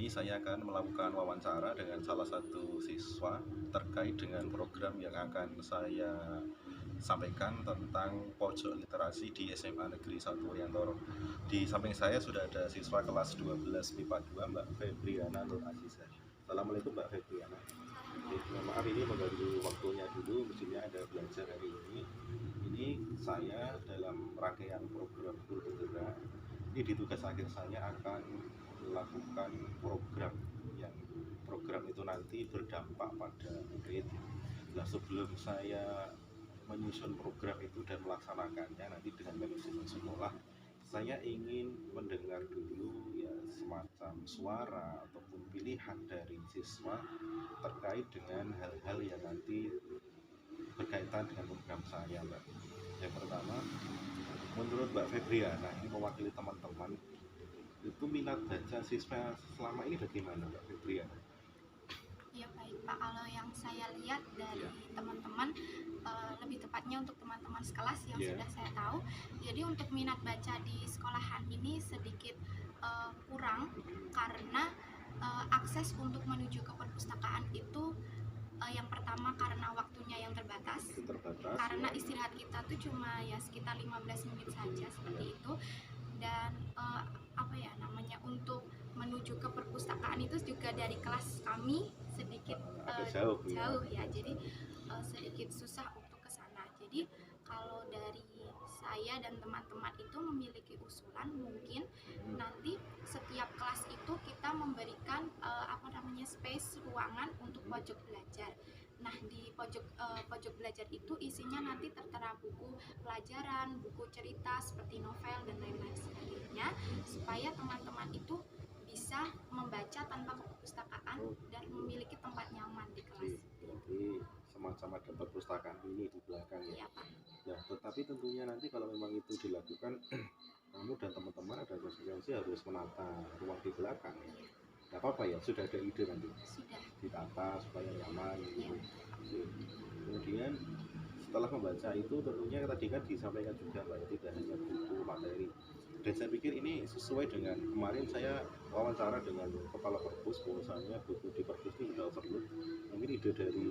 ini saya akan melakukan wawancara dengan salah satu siswa terkait dengan program yang akan saya sampaikan tentang pojok literasi di SMA Negeri 1 Wuryantoro. Di samping saya sudah ada siswa kelas 12 MIPA 2, Mbak Febriana Nur Aziza. Assalamualaikum Mbak Febriana. Maaf ini mengganggu waktunya dulu, mestinya ada belajar hari ini. Ini saya dalam rangkaian program Guru Penggerak. Ini di tugas akhir saya akan melakukan program itu nanti berdampak pada murid. Nah, sebelum saya menyusun program itu dan melaksanakannya nanti dengan manajemen sekolah, saya ingin mendengar dulu ya semacam suara ataupun pilihan dari siswa terkait dengan hal-hal yang nanti berkaitan dengan program saya, Mbak. Yang pertama, menurut Mbak Febriana, ini mewakili teman-teman, itu minat baca siswa selama ini bagaimana, Mbak Febriana? Ya baik Pak, kalau yang saya lihat dari teman-teman, lebih tepatnya untuk teman-teman sekelas yang sudah saya tahu, jadi untuk minat baca di sekolahan ini sedikit kurang karena akses untuk menuju ke perpustakaan itu yang pertama karena waktunya yang terbatas, karena istirahat kita tuh cuma ya sekitar 15 menit saja seperti itu. Dan untuk menuju ke perpustakaan itu juga dari kelas kami sedikit jauh ya, jadi sedikit susah untuk ke sana. Jadi kalau dari saya dan teman-teman itu memiliki usulan, mungkin nanti setiap kelas itu kita memberikan space ruangan untuk pojok belajar. Nah, di pojok belajar itu isinya nanti tertera buku pelajaran, buku cerita seperti novel dan lain-lain sebagainya, supaya teman-teman itu bisa membaca tanpa ke perpustakaan dan memiliki tempat nyaman di kelas. Jadi semacam ada perpustakaan ini di belakang ya. Pak. Nah, tetapi tentunya nanti kalau memang itu dilakukan, kamu dan teman-teman ada konsekuensi harus menata ruang di belakang. Gak apa-apa ya, sudah ada ide nanti. Sudah. Ditata supaya nyaman gitu. Kemudian setelah membaca itu tentunya tadi kan disampaikan juga Mbak, tidak hanya buku materi. Dan saya pikir ini sesuai dengan kemarin saya wawancara dengan kepala perpus, bahwasanya buku di perpus itu sudah overload. Mungkin ide dari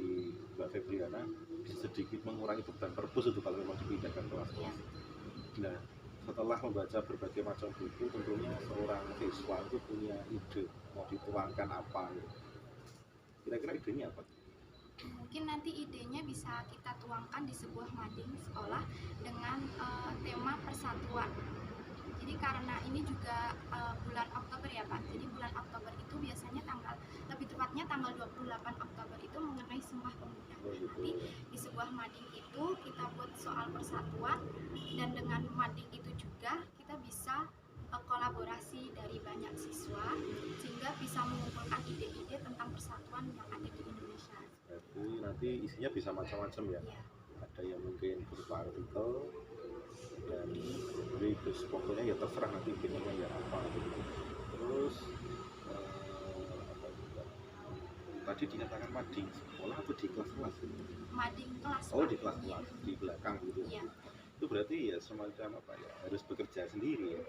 Mbak Febriana sedikit mengurangi beban perpus itu kalau memang dipindahkan kelas-kelas. Nah, setelah membaca berbagai macam buku, tentunya seorang siswa itu punya ide mau dituangkan apa gitu. Kira-kira idenya apa? Mungkin nanti idenya bisa kita tuangkan di sebuah mading sekolah dengan tema persatuan. Jadi karena ini juga bulan Oktober ya Pak, jadi bulan Oktober itu biasanya lebih tepatnya tanggal 28 Oktober itu mengenai Sumpah Pemuda. Nanti di sebuah mading itu kita buat soal persatuan, dan dengan mading itu juga kita bisa kolaborasi dari banyak siswa sehingga bisa mengumpulkan ide-ide tentang persatuan yang ada di Indonesia. Jadi nanti isinya bisa macam-macam ya. Ada yang mungkin berupa artikel dan terus pokoknya ya terserah nanti bikinnya ya apa gitu. Terus tadi dinyatakan mading sekolah atau di kelas-kelas? Mading kelas. Oh, di kelas-kelas di belakang gitu. Iya. Itu berarti ya semacam apa ya, harus bekerja sendiri ya.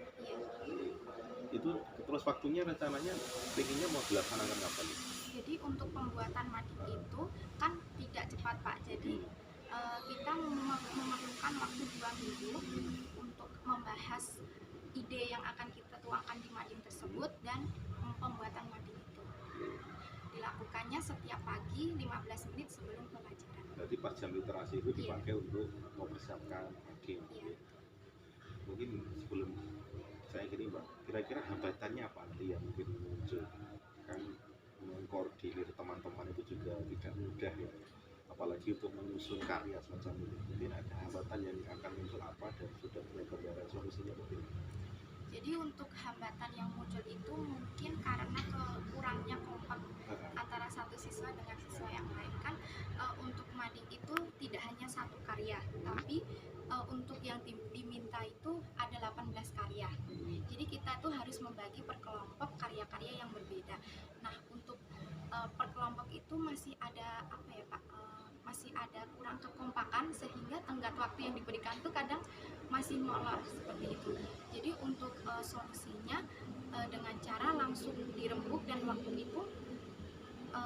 Itu terus waktunya rencananya pengennya mau dilaksanakan kapan? Jadi untuk pembuatan mading itu kan tidak cepat Pak, jadi kita memerlukan waktu 2 minggu untuk membahas ide yang akan kita tuangkan di mading tersebut dan pembuatan mading itu. Dilakukannya setiap pagi 15 menit sebelum pelajaran. Berarti pas jam literasi itu dipakai untuk mempersiapkan mading. Mungkin sebelum saya gini Mbak, kira-kira hambatannya apa nanti yang mungkin muncul? Kan mengkoordinir teman-teman itu juga tidak mudah ya, apalagi untuk menyusun karya semacam ini. Mungkin ada hambatan yang akan muncul apa dan sudah punya gambaran solusinya bagaimana? Jadi untuk hambatan yang muncul itu mungkin karena kurangnya kompak antara satu siswa dengan siswa yang lain. Kan untuk mading itu tidak hanya satu karya, tapi untuk yang diminta itu ada 18 karya. Jadi kita tuh harus membagi per kelompok karya-karya yang berbeda. Nah, untuk per kelompok itu masih ada masih ada kurang kekompakan sehingga tenggat waktu yang diberikan tuh kadang masih molor seperti itu. Jadi untuk solusinya dengan cara langsung dirembuk, dan waktu itu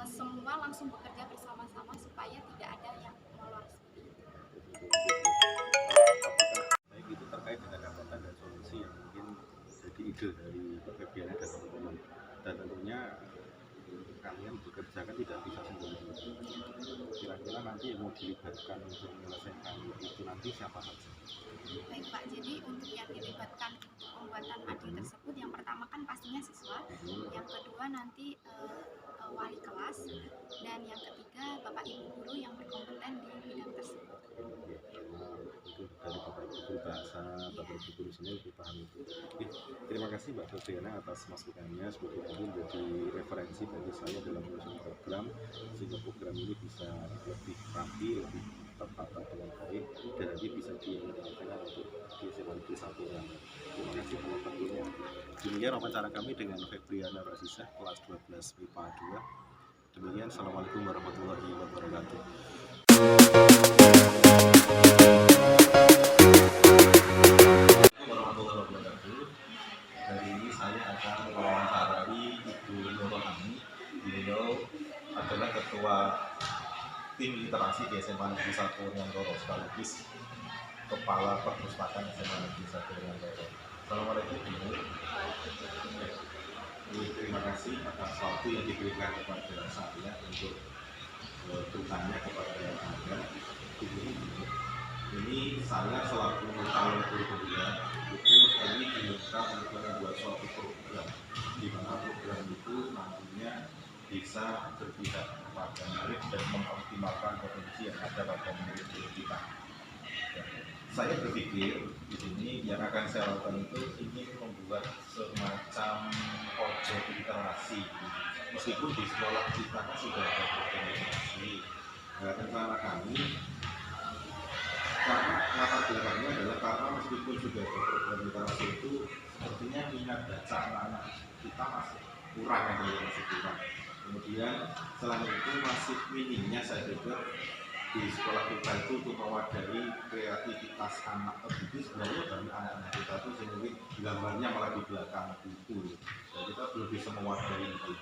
semua langsung bekerja bersama-sama supaya tidak ada yang molor seperti itu. Baik, itu terkait dengan hambatan dan solusi yang mungkin jadi ide dari Pak Febriana dan teman-teman, dan tentunya kalian bekerja kan tidak bisa sendiri. Kira-kira nanti yang mau dilibatkan untuk menyelesaikan itu nanti siapa saja? Baik Pak, jadi untuk yang dilibatkan untuk pembuatan adik tersebut, yang pertama kan pastinya siswa, yang kedua nanti wali kelas, dan yang ketiga Bapak Ibu guru yang berkompeten di bidang tersebut. Itu dari Bapak Ibu guru bahasa, Bapak Ibu guru sendiri lebih paham itu. Terima kasih Mbak Febriana atas masukannya, semoga ini menjadi referensi bagi saya dalam menyusun program, sehingga program ini bisa lebih rapi, lebih tertata dengan baik, dan nanti bisa diimplementasikan untuk di SMA Negeri 1 yang. Terima kasih atas waktunya. Demikian wawancara kami dengan Febriana Razizah, kelas 12 MIPA 2. Demikian, Assalamualaikum warahmatullahi wabarakatuh. Hari ini saya akan mewawancarai Ibu Nurhani. Beliau adalah ketua tim literasi di SMA Negeri 1 Riantoro, sekaligus kepala perpustakaan SMA Negeri 1 Riantoro. Assalamualaikum Bu. Terima kasih atas waktu yang diberikan kepada saya untuk bertanya kepada Anda. Ini saya selaku calon guru kuliah itu kami diminta untuk membuat suatu program, di mana program itu nantinya bisa berpihak kepada murid dan mengoptimalkan potensi yang ada pada murid kita. Saya berpikir di sini yang akan saya lakukan itu ingin membuat semacam pojok literasi. Meskipun di sekolah kita kan sudah ada program literasi, rencana kami karena latar belakangnya adalah karena meskipun sudah ada program literasi itu sepertinya minat baca anak-anak kita masih kurang, masih kurang. Kemudian selain itu masih minimnya saya pikir di sekolah kita itu untuk mewadahi kreativitas anak terdidik. Sebenarnya dari anak-anak kita itu sendiri gambarnya malah di belakang buku, dan kita belum bisa mewadahi itu.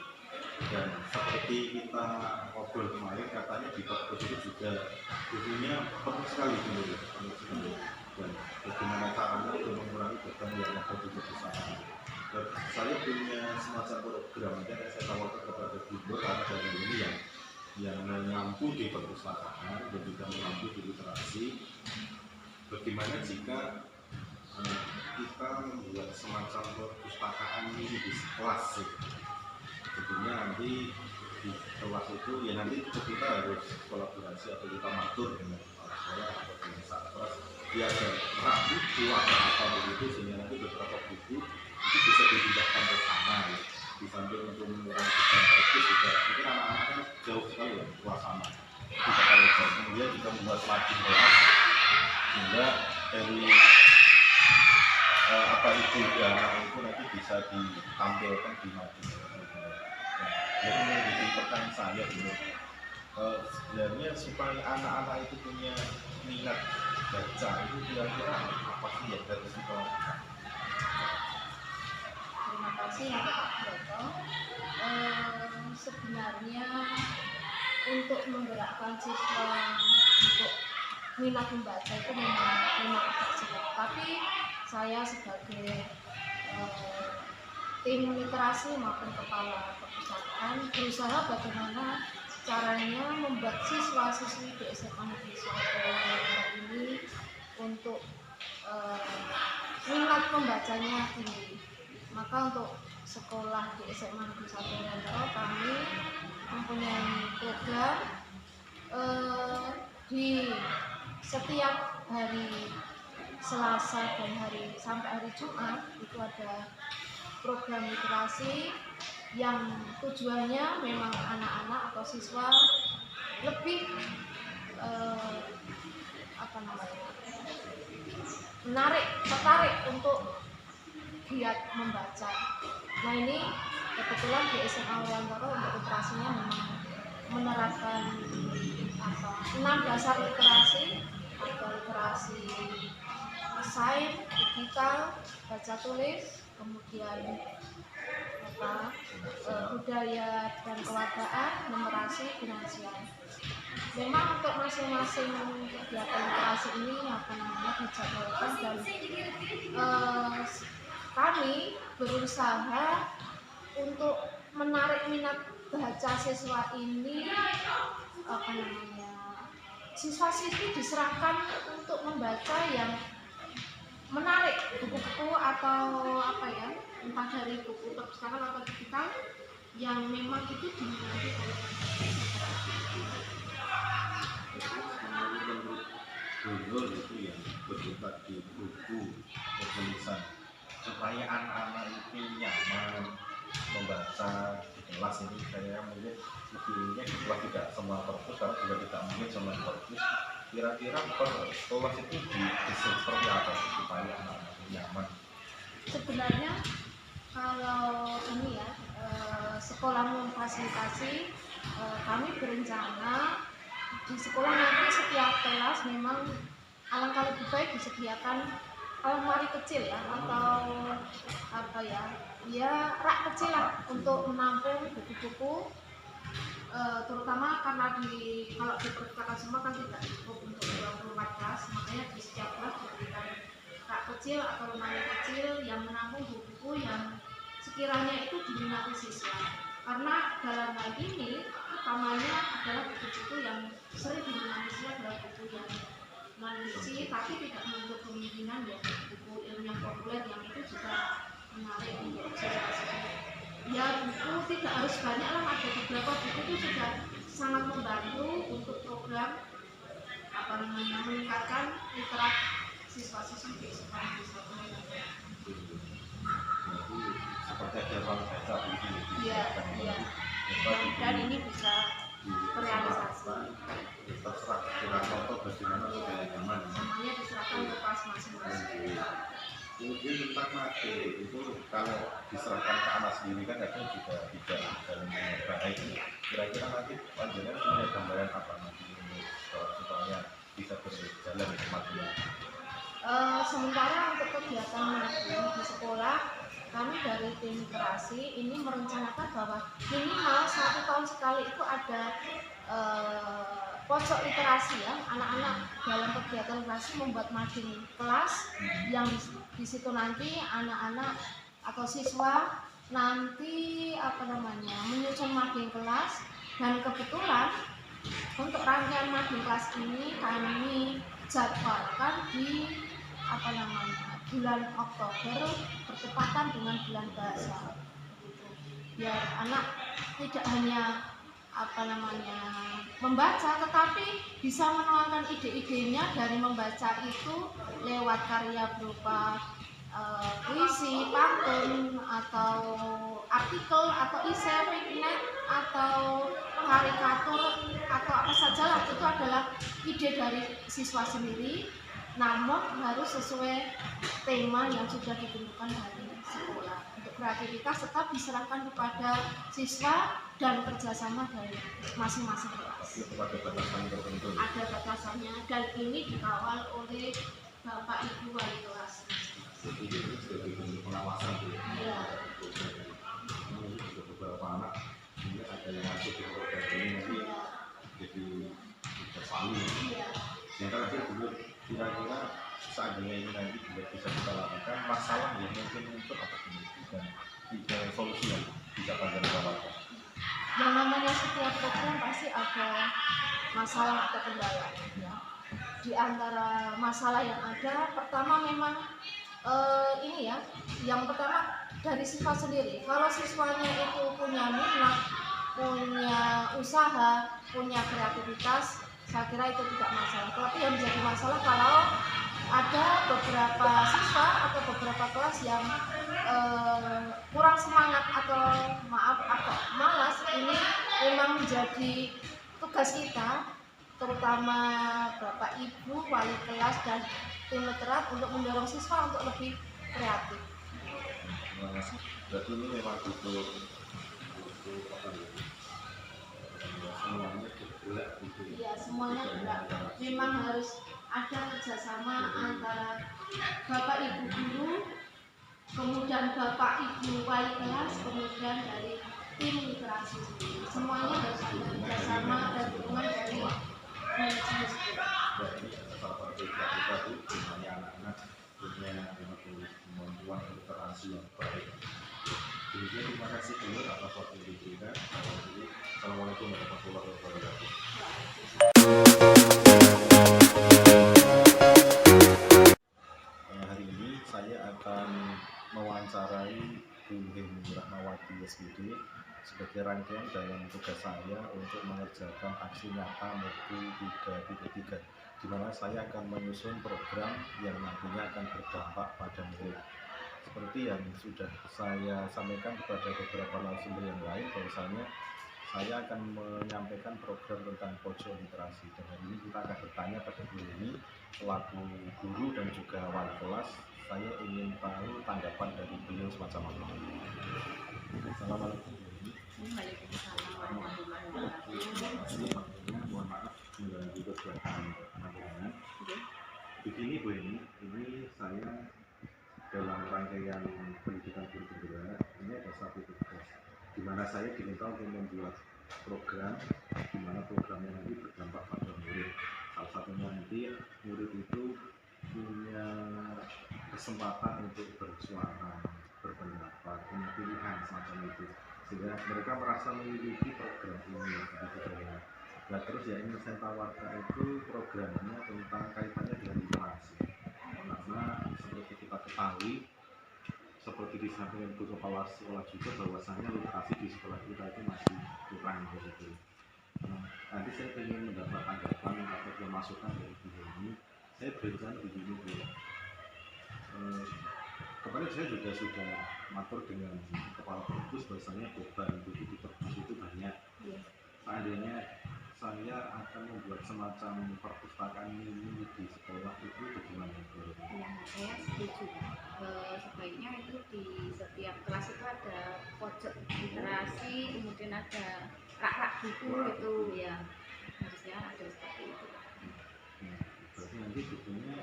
Dan seperti kita ngobrol kemarin, katanya di kampus itu juga bukunya penuh sekali dulu, dan bagaimana caranya untuk mengurangi beban yang ada di perpustakaan. Dan saya punya semacam program yang saya tawarkan kepada guru karena dari ini yang mengampu di perpustakaan dan juga mengampu di literasi. Bagaimana jika kita membuat semacam perpustakaan ini di kelas? Tentunya nanti di kelas itu ya nanti kita harus kolaborasi atau kita matur dengan kepala sekolah atau dengan satgas, dia ada rapi buku atau apa begitu, sehingga nanti beberapa buku itu bisa dipindahkan ke sana ya. Di samping untuk mengurangi beban praktis juga mungkin anak-anak kan jauh sekali ya kelas sana, tidak terlalu jauh. Kemudian juga membuat margin kelas sehingga dari apa itu ya anak itu nanti bisa ditampilkan di margin. Jadi menjadi pertanyaan saya dulu, sebenarnya supaya anak-anak itu punya minat baca itu kira-kira apa sih yang harus kita lakukan? Terima kasih untuk Pak Broto. Sebenarnya untuk menggerakkan siswa untuk minat membaca itu memang agak sulit. Tapi saya sebagai tim literasi maupun kepala perpustakaan berusaha bagaimana caranya membuat siswa-siswi di SMA Negeri 1 ini untuk minat membacanya tinggi. Maka untuk sekolah di SMA Negeri 1 Riantoro kami mempunyai program di setiap hari Selasa dan sampai hari Jumat itu ada program literasi yang tujuannya memang anak-anak atau siswa lebih tertarik untuk giat membaca. Nah ini kebetulan di SMA Riantoro untuk literasinya memang menerapkan 6 dasar literasi, ada literasi sains, digital, baca tulis, kemudian IPA, budaya dan kewargaan, numerasi, finansial. Memang untuk masing-masing kegiatan literasi ini dijadwalkan dan kami berusaha untuk menarik minat baca siswa ini, siswa-siswi diserahkan untuk membaca yang menarik, buku-buku atau entah dari buku perpustakaan atau digital yang memang itu diminati oleh Google itu yang berdebat di buku penulisan supaya anak-anak itu nyaman membaca di kelas. Ini saya mungkin lebihnya di kelas tidak semua perpus, karena juga tidak mungkin semua perpus. Kira-kira per kelas itu didesain seperti apa supaya anak-anak nyaman? Sebenarnya kalau ini ya, sekolah memfasilitasi, kami berencana di sekolah nanti setiap kelas memang alangkah lebih baik disediakan almari kecil ya, atau rak kecil lah untuk menampung buku-buku, terutama karena kalau di perpustakaan semua kan tidak cukup untuk 24 kelas, makanya di setiap kelas diberikan rak kecil atau lemari kecil yang menampung buku-buku yang sekiranya itu diminati siswa. Karena dalam hal ini utamanya adalah buku-buku yang sering diminati siswa adalah buku yang non-fiksi tapi tidak menutup kemungkinan ya buku ilmiah populer yang itu juga menarik untuk siswa-siswa. Ya buku tidak harus banyak lah, ada beberapa buku itu sudah sangat membantu untuk program meningkatkan literat siswa-siswi di sekolah. Seperti ada ruang baca begini. Iya. Dan ini bisa terrealisasi. Terserah dengan contoh bagaimana supaya nyaman. Semuanya diserahkan ke kelas masing-masing. Kemudian tentang materi itu kalau diserahkan ke anak sendiri kan kadang juga tidak dalam baik. Kira-kira nanti panjenengan punya gambaran apa nanti supaya bisa berjalan semakin. Sementara untuk kegiatan menabung di sekolah, kami dari tim literasi ini merencanakan bahwa minimal 1 tahun sekali itu ada pojok literasi ya, anak-anak dalam kegiatan literasi membuat mading kelas yang di situ nanti anak-anak atau siswa nanti menyusun mading kelas. Dan kebetulan untuk rangkaian mading kelas ini kami jadwalkan di bulan Oktober bertepatan dengan bulan bahasa, biar anak tidak hanya membaca tetapi bisa menuangkan ide-idenya dari membaca itu lewat karya berupa puisi, pantun, atau artikel, atau esai, vignet, atau karikatur, atau apa sajalah. Itu adalah ide dari siswa sendiri, namun harus sesuai tema yang sudah ditentukan dari sekolah. Untuk kreativitas tetap diserahkan kepada siswa dan kerjasama dari masing-masing kelas. Ada batasan tertentu. Ada batasannya, dan ini dikawal oleh Bapak Ibu wali kelas. Jadi itu sebagai bentuk pengawasan. Iya. Beberapa anak ini ada yang masuk ke program ini nanti jadi bersama. Yang terakhir dulu, kira-kira seandainya ini nanti bisa kita lakukan, masalah yang mungkin muncul apa dan tiga solusi yang bisa kalian tawarkan. Yang namanya setiap program pasti ada masalah atau kendala ya. Di antara masalah yang ada, pertama memang yang pertama dari siswa sendiri. Kalau siswanya itu punya minat, punya usaha, punya kreativitas, saya kira itu tidak masalah. Tapi yang menjadi masalah kalau ada beberapa siswa atau beberapa kelas yang kurang semangat atau malas. Ini memang menjadi tugas kita, terutama Bapak Ibu wali kelas dan tim literat, untuk mendorong siswa untuk lebih kreatif. Berarti ini memang butuh semuanya bergerak gitu. Iya, semuanya bergerak. Memang harus ada kerjasama antara Bapak Ibu guru, kemudian Bapak Ibu wali kelas, kemudian dari tim literasi sendiri. Semuanya harus ada kerjasama dan dukungan dari manajemen sekolah. Ya, ini salah satu kita itu semuanya anak-anak punya kemampuan literasi yang baik. Demikian, terima kasih dulu atas waktu kita. Assalamualaikum warahmatullahi wabarakatuh. Hari ini saya akan mewawancarai Bu Heni Rahmawati SPD sebagai rangkaian dalam tugas saya untuk mengerjakan aksi nyata Mutu 3.3, di mana saya akan menyusun program yang nantinya akan berdampak pada murid. Seperti yang sudah saya sampaikan kepada beberapa narasumber yang lain, bahwasanya saya akan menyampaikan program tentang pojok literasi, dan hari ini kita akan bertanya pada Bu Heni selaku guru dan juga wali kelas. Saya ingin tahu tanggapan dari beliau semacam apa. Assalamualaikum Bu Heni. Waalaikumsalam warahmatullahi wabarakatuh. Mohon maaf mengganggu kegiatan anak-anak. Begini Bu Heni, ini saya dalam rangkaian pendidikan guru penggerak ini ada satu tugas di mana saya diminta untuk membuat program di mana programnya nanti berdampak pada murid. Salah satunya nanti murid itu punya kesempatan untuk bersuara, berpendapat, punya pilihan semacam itu, sehingga mereka merasa memiliki program ini begitu ya. Nah, terus yang ingin saya tawarkan itu programnya tentang kaitannya dengan literasi, karena seperti kita ketahui, seperti disampaikan Bu Kepala Sekolah juga, bahwasanya literasi di sekolah kita itu masih kurang begitu. Nah, nanti saya ingin mendapat tanggapan atau masukan dari Bu Heni. Saya berencana begini Bu. Kemarin saya juga sudah matur dengan kepala perpus bahwasanya beban buku di perpus itu banyak. Seandainya saya akan membuat semacam perpustakaan mini di sekolah itu bagaimana? Ya, saya setuju. Sebaiknya itu di setiap kelas itu ada pojok literasi, kemudian ada rak-rak buku itu ya, harusnya ada seperti itu. Nah, berarti nanti bukunya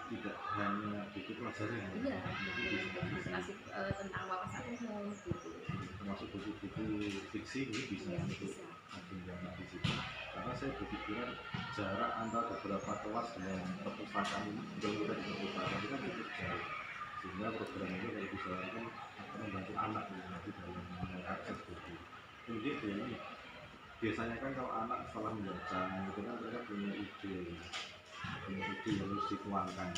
tidak hanya buku pelajaran ya? Iya, buku literasi tentang wawasan umum gitu. Termasuk buku-buku fiksi ini bisa Ya, untuk bisa. agen di situ. Karena saya berpikiran jarak antara beberapa kelas dengan perpustakaan ini juga kita di perpustakaan kita cukup jauh, sehingga program ini kalau dijalankan akan membantu anak nanti dalam mengakses buku. Kemudian ini biasanya kan kalau anak setelah membaca itu kan mereka punya ide yang harus dituangkan.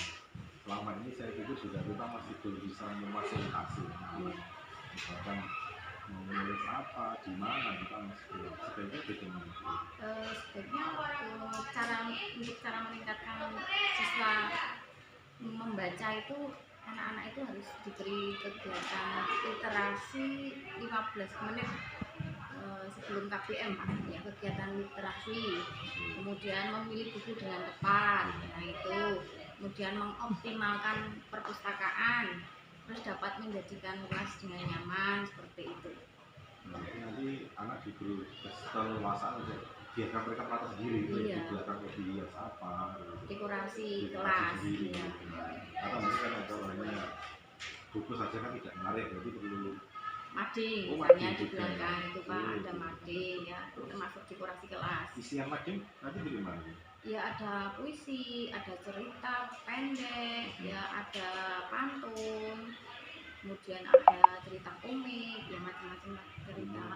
Selama ini saya pikir sudah kita masih belum bisa memfasilitasi misalkan menulis apa, di mana kita masih belum. Sebaiknya bagaimana? Sebaiknya untuk cara meningkatkan siswa membaca itu, anak-anak itu harus diberi kegiatan literasi 15 menit sebelum KBM Pak, ya, kegiatan literasi, kemudian memilih buku dengan tepat, nah itu, kemudian mengoptimalkan perpustakaan, terus dapat menjadikan kelas dengan nyaman, seperti itu. Nah, nanti anak diberi keleluasaan untuk biarkan mereka merasa sendiri, Iya. di belakang lebih hias apa, Dekorasi dekorasi kelas, sendiri. ya. Atau mungkin kan kalau hanya buku saja kan tidak menarik, jadi perlu Mading, Oh, misalnya mading di juga. belakang itu Pak, Oh, ada mading ya, termasuk dekorasi kelas. isian mading nanti bagaimana? Ya ada puisi, ada cerita pendek, ya ada pantun, kemudian ada cerita komik, ya macam-macam cerita.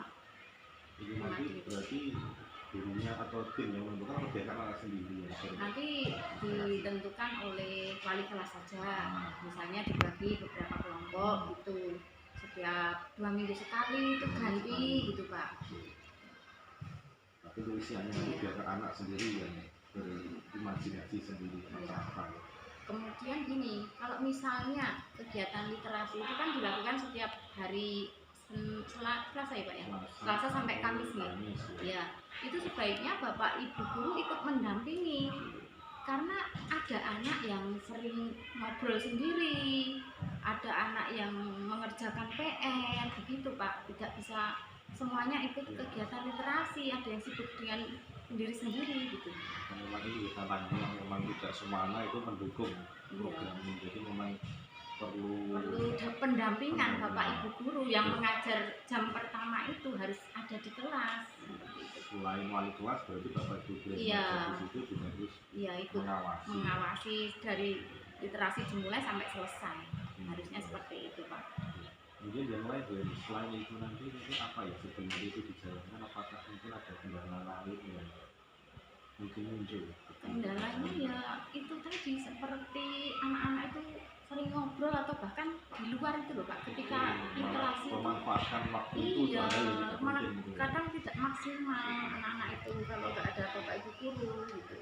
Jadi nanti berarti gurunya atau tim yang menentukan atau biarkan anak sendiri yang sering. Nanti ditentukan oleh wali kelas saja, misalnya dibagi beberapa kelompok gitu, setiap 2 minggu sekali itu ganti gitu Pak. Tapi untuk isiannya nanti biarkan anak sendiri yang berimajinasi sendiri macam apa. Kemudian gini, kalau misalnya kegiatan literasi itu kan dilakukan setiap hari Selasa ya Pak ya, Selasa sampai Kamis nih. Ya, itu sebaiknya Bapak Ibu guru ikut mendampingi, karena ada anak yang sering ngobrol sendiri, ada anak yang mengerjakan PR, begitu Pak. Tidak bisa semuanya ikut kegiatan literasi, ada yang sibuk dengan sendiri gitu. Memang ini tantangan yang memang tidak semua anak itu mendukung program ini, jadi memang perlu pendampingan Bapak Ibu guru yang mengajar jam pertama itu harus ada di kelas. Selain wali kelas berarti Bapak Ibu guru yang Iya. mengajar di situ juga harus Iya, itu mengawasi dari literasi dimulai sampai selesai. Harusnya seperti itu Pak. Mungkin yang lain dari selain itu nanti mungkin apa ya sebenarnya itu dijalankan, apakah mungkin ada kendala lain yang mungkin muncul? Kendalanya ya itu tadi seperti anak-anak itu sering ngobrol atau bahkan di luar itu loh Pak, ketika interaksi itu memanfaatkan waktu itu iya, padahal tidak malah penting gitu ya. kadang tidak maksimal anak-anak itu kalau nggak ada Bapak Ibu guru gitu.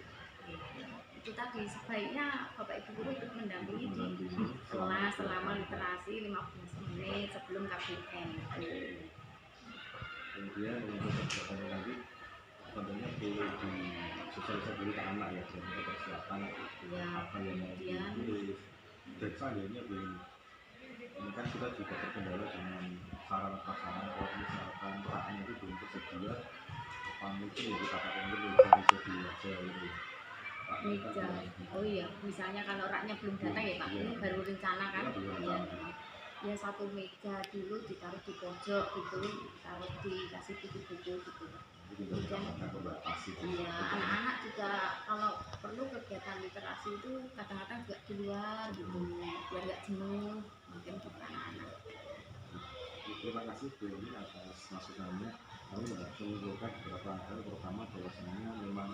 Itu tadi sebaiknya Bapak Ibu guru ikut mendampingi di kelas selama literasi 15 menit sebelum KBM itu. Kemudian untuk kegiatan lagi tentunya perlu disosialisasikan dulu ke anak ya, jadi persiapan Ya, apa yang mau kemudian ditulis. Dan selanjutnya ini kan kita juga terkendala dengan saran prasarana, kalau misalkan raknya itu belum tersedia, apa mungkin ya kita pakai mungkin cari sedia aja gitu. meja. Oh iya, misalnya kalau raknya belum datang ya Pak, ini baru rencana kan? Iya. Ya satu meja dulu ditaruh di pojok gitu, taruh dikasih buku-buku gitu. Kemudian iya, anak-anak juga kalau perlu kegiatan literasi itu kadang-kadang juga di luar gitu, biar nggak jenuh, mungkin untuk anak-anak. Terima kasih Bu Eni atas masukannya. Kami menyimpulkan beberapa hal, pertama bahwasanya memang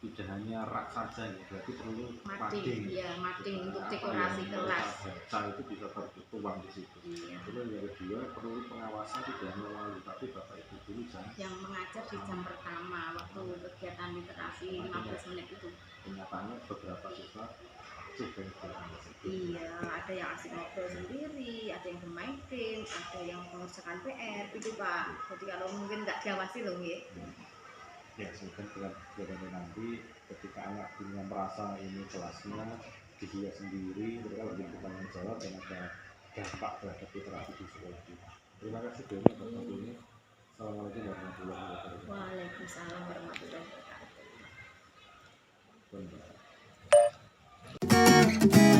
tidak hanya rak saja ya, berarti perlu Mading, ya mading untuk dekorasi kelas. Baca itu bisa tertuang di situ. Iya. Terus yang kedua perlu pengawasan tidak hanya wali tapi Bapak Ibu guru Yang mengajar di jam pertama waktu kegiatan literasi 15 menit itu. kenyataannya beberapa siswa juga kegiatan tersebut. Iya, ada yang asik ngobrol sendiri, ada yang bermain game, ada yang mengerjakan PR itu Pak. Jadi kalau mungkin nggak diawasi loh ya. Ya, semoga dengan kegiatan nanti ketika anak punya merasa ini kelasnya dibuat sendiri, mereka lebih bertanggung jawab dan ada dampak terhadap literasi di sekolah kita. Terima kasih Bu Eni atas waktunya. Assalamualaikum warahmatullahi wabarakatuh. Waalaikumsalam warahmatullahi wabarakatuh. Terima kasih.